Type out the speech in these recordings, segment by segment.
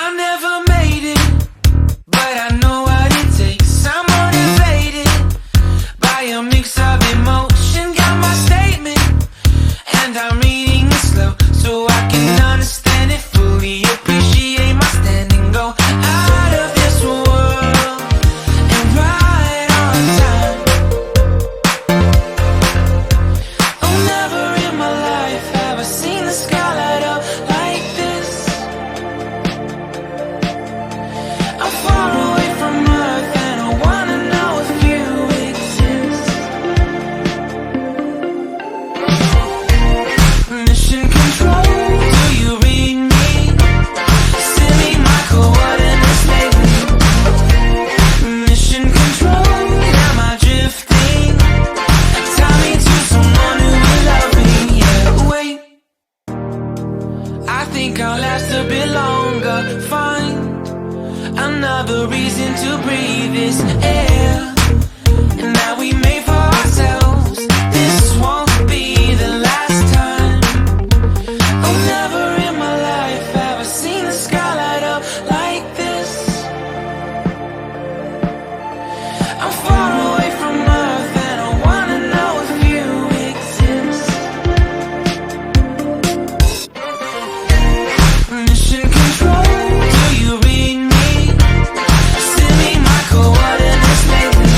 I never made it, but I know what it takes. I'm motivated by a mix of emotion. Got my statement, and I'm reading it slow so I can understand it fully. Appreciate my standing, go out of this world and right on time. Oh, never in my life have I seen the sky light up like this. I'm far away from Earth and I wanna know if you exist. Mission control, do you read me? Send me my coordinates lately. Mission control, am I drifting? Tie me to someone who will love me. Yeah, wait, I think I'll last a bit longer. Find another reason to breathe this air, and that we made for ourselves. This won't be the last time. Oh, never in my life have I seen the sky light up like this. I'm far away from Earth and I wanna know if you exist. Mission control, do you read me? Send me my coordinates lately.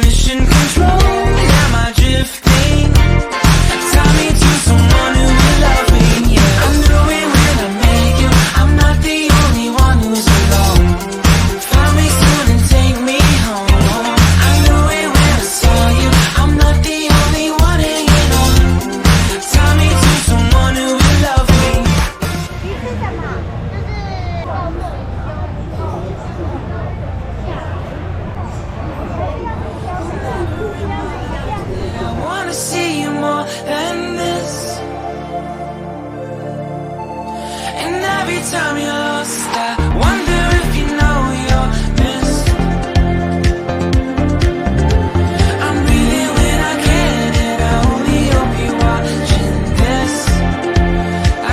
Mission control, am I drifting? Tie me to someone who will love me. Yeah, I knew it when I met you. I'm not the only one who's alone. Find me soon and take me home. I knew it when I saw you. I'm not the only one hanging on. Tie me to someone who will love me. 鱼是什么？就是泡沫。I wanna see you more than this. And every time you're lost, I wonder if you know you're missed. I'm breathing when I can, and I only hope you're watching this.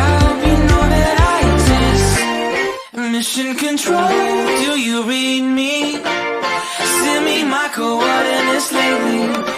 I hope you know that I exist. Mission control, do you read me? Send me my coordinates lately.